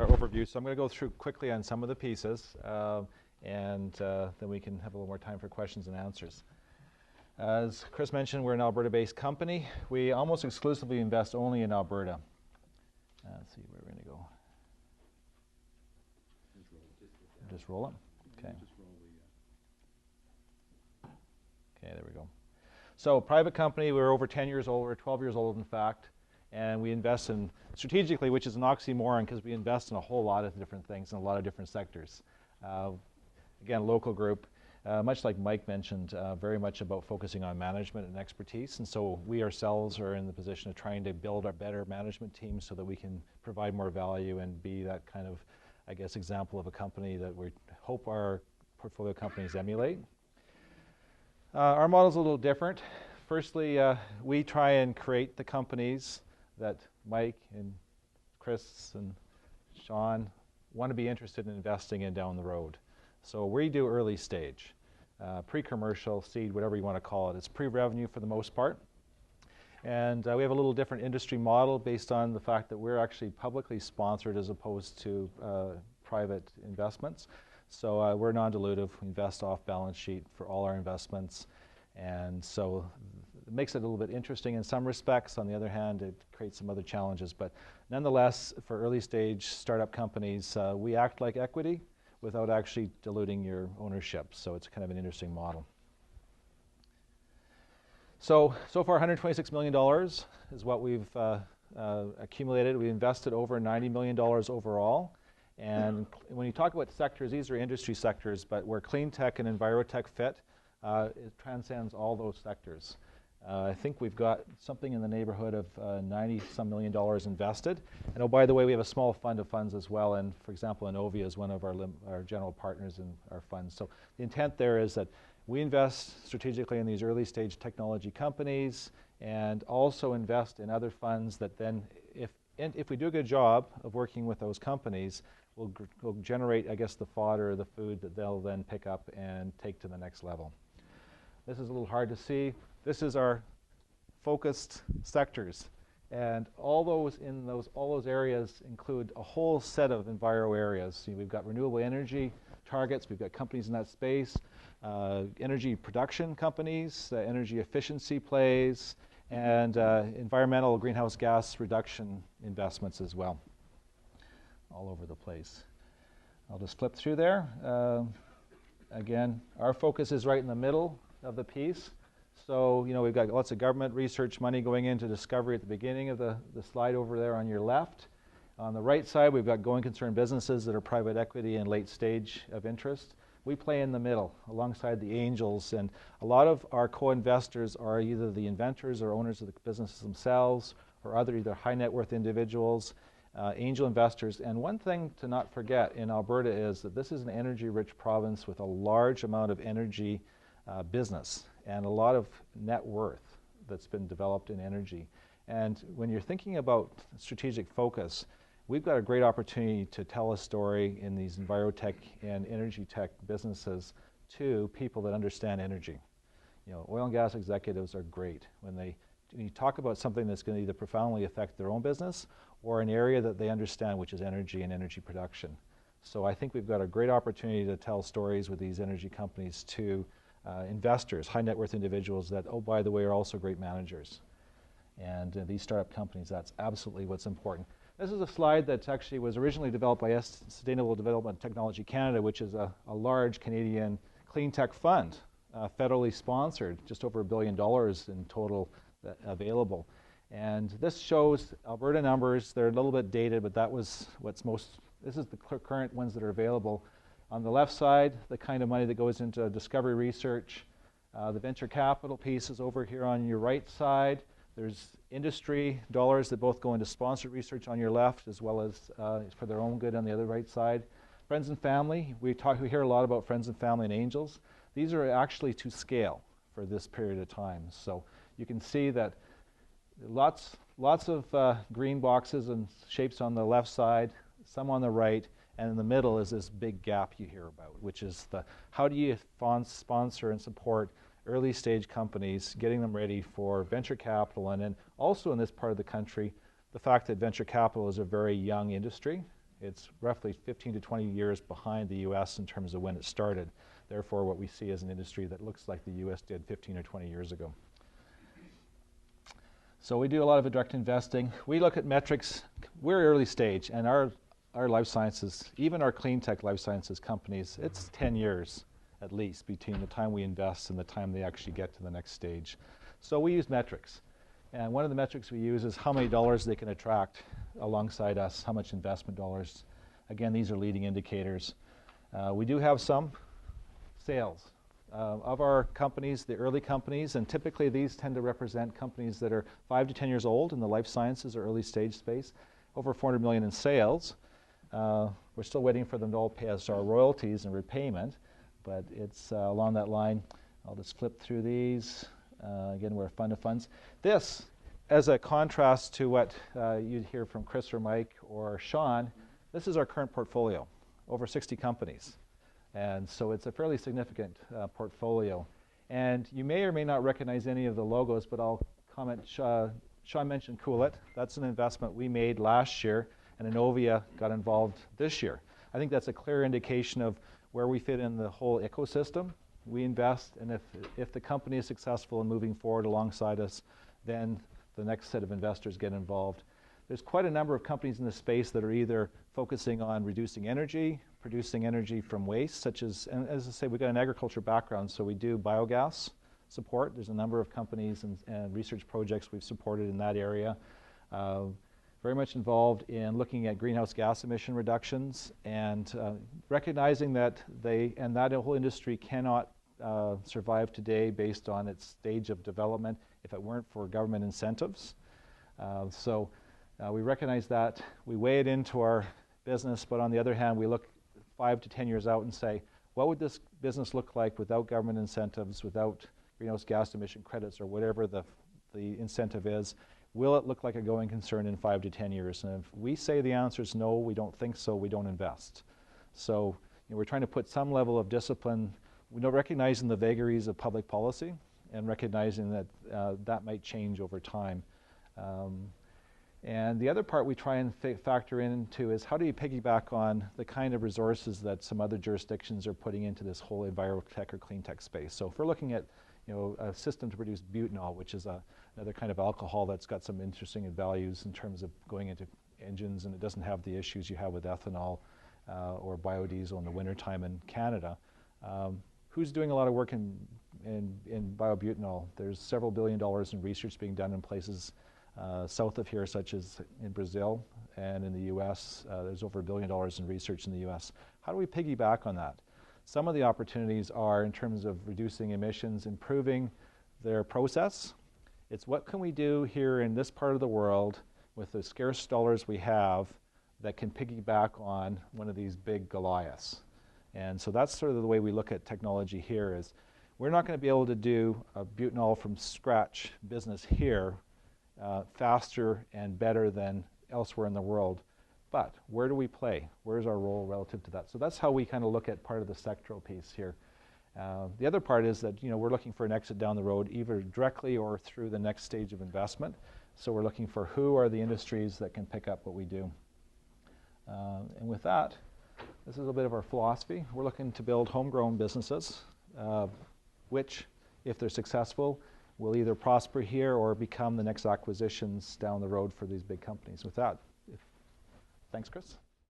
overview, so I'm going to go through quickly on some of the pieces, and then we can have a little more time for questions and answers. As Chris mentioned, we're an Alberta-based company. We almost exclusively invest only in Alberta. Let's see where we're going to go. Just roll it? Okay. Okay, there we go. So private company, we're over 10 years old, we're 12 years old in fact, and we invest in strategically, which is an oxymoron because we invest in a whole lot of different things in a lot of different sectors. Again, local group, much like Mike mentioned, very much about focusing on management and expertise, and so we ourselves are in the position of trying to build our better management team so that we can provide more value and be that kind of, I guess, example of a company that we hope our portfolio companies emulate. Our model is a little different. Firstly, we try and create the companies that Mike and Chris and Sean want to be interested in investing in down the road. So we do early stage, pre-commercial, seed, whatever you want to call it. It's pre-revenue for the most part. And we have a little different industry model based on the fact that we're actually publicly sponsored as opposed to private investments. So we're non-dilutive. We invest off balance sheet for all our investments. And so it makes it a little bit interesting in some respects. On the other hand, it creates some other challenges. But nonetheless, for early stage startup companies, we act like equity without actually diluting your ownership. So it's kind of an interesting model. So far $126 million is what we've accumulated. We invested over $90 million overall. And when you talk about sectors, these are industry sectors, but where clean tech and envirotech fit, it transcends all those sectors. I think we've got something in the neighborhood of $90-some million invested. And oh, by the way, we have a small fund of funds as well. And for example, Innovia is one of our general partners in our funds. So the intent there is that we invest strategically in these early stage technology companies and also invest in other funds that then, if we do a good job of working with those companies, will generate, I guess, the fodder, the food that they'll then pick up and take to the next level. This is a little hard to see. This is our focused sectors. And all those areas include a whole set of enviro areas. We've got renewable energy targets, we've got companies in that space, energy production companies, energy efficiency plays, and environmental greenhouse gas reduction investments as well, all over the place. I'll just flip through there. Again, our focus is right in the middle of the piece. So, we've got lots of government research money going into discovery at the beginning of the slide over there on your left. On the right side, we've got going concern businesses that are private equity and late stage of interest. We play in the middle alongside the angels, and a lot of our co-investors are either the inventors or owners of the businesses themselves or other either high net worth individuals, angel investors. And one thing to not forget in Alberta is that this is an energy rich province with a large amount of energy business and a lot of net worth that's been developed in energy. And when you're thinking about strategic focus, we've got a great opportunity to tell a story in these envirotech and energy tech businesses to people that understand energy. Oil and gas executives are great when you talk about something that's going to either profoundly affect their own business or an area that they understand, which is energy and energy production. So I think we've got a great opportunity to tell stories with these energy companies to investors, high net worth individuals that, oh, by the way, are also great managers. And these startup companies, that's absolutely what's important. This is a slide that actually was originally developed by Sustainable Development Technology Canada, which is a large Canadian clean tech fund, federally sponsored, just over $1 billion in total available. And this shows Alberta numbers. They're a little bit dated, but this is the current ones that are available. On the left side, the kind of money that goes into discovery research. The venture capital piece is over here on your right side. There's industry dollars that both go into sponsored research on your left, as well as for their own good on the other right side. Friends and family, we hear a lot about friends and family and angels. These are actually to scale for this period of time. So you can see that lots of green boxes and shapes on the left side, some on the right, and in the middle is this big gap you hear about, which is how do you sponsor and support early stage companies, getting them ready for venture capital, and then also in this part of the country, the fact that venture capital is a very young industry. It's roughly 15 to 20 years behind the US in terms of when it started. Therefore, what we see is an industry that looks like the US did 15 or 20 years ago. So we do a lot of direct investing. We look at metrics. We're early stage, and our life sciences, even our clean tech life sciences companies, it's 10 years at least between the time we invest and the time they actually get to the next stage. So we use metrics. And one of the metrics we use is how many dollars they can attract alongside us, how much investment dollars. Again, these are leading indicators. We do have some sales. Of our companies, the early companies, and typically these tend to represent companies that are 5 to 10 years old in the life sciences or early stage space, over $400 million in sales. We're still waiting for them to all pay us our royalties and repayment, but it's along that line. I'll just flip through these. Again, we're a fund of funds. This, as a contrast to what you'd hear from Chris or Mike or Sean, this is our current portfolio, over 60 companies. And so it's a fairly significant portfolio. And you may or may not recognize any of the logos, but I'll comment. Sean mentioned Coolit. That's an investment we made last year, and Innovia got involved this year. I think that's a clear indication of where we fit in the whole ecosystem. We invest, and if the company is successful in moving forward alongside us, then the next set of investors get involved. There's quite a number of companies in this space that are either focusing on reducing energy, producing energy from waste, such as, and as I say, we've got an agriculture background, so we do biogas support. There's a number of companies and research projects we've supported in that area. Very much involved in looking at greenhouse gas emission reductions and recognizing that that whole industry cannot survive today based on its stage of development if it weren't for government incentives. So we recognize that. We weigh it into our business, but on the other hand, we look 5 to 10 years out and say, what would this business look like without government incentives, without greenhouse gas emission credits, or whatever the incentive is? Will it look like a going concern in 5 to 10 years? And if we say the answer is no, we don't think so, we don't invest. So we're trying to put some level of discipline, recognizing the vagaries of public policy and recognizing that that might change over time. And the other part we try and factor into is how do you piggyback on the kind of resources that some other jurisdictions are putting into this whole envirotech or clean tech space. So if we're looking at a system to produce butanol, which is another kind of alcohol that's got some interesting values in terms of going into engines, and it doesn't have the issues you have with ethanol or biodiesel in the wintertime in Canada. Who's doing a lot of work in biobutanol? There's several $1 billion in research being done in places south of here, such as in Brazil and in the US. There's over $1 billion in research in the US. How do we piggyback on that? Some of the opportunities are in terms of reducing emissions, improving their process. It's what can we do here in this part of the world with the scarce dollars we have that can piggyback on one of these big Goliaths. And so that's sort of the way we look at technology here is we're not going to be able to do a butanol from scratch business here faster and better than elsewhere in the world. But where do we play? Where's our role relative to that? So that's how we kind of look at part of the sectoral piece here. The other part is that we're looking for an exit down the road, either directly or through the next stage of investment. So we're looking for who are the industries that can pick up what we do. And with that, this is a bit of our philosophy. We're looking to build homegrown businesses, which, if they're successful, will either prosper here or become the next acquisitions down the road for these big companies. With that, thanks, Chris.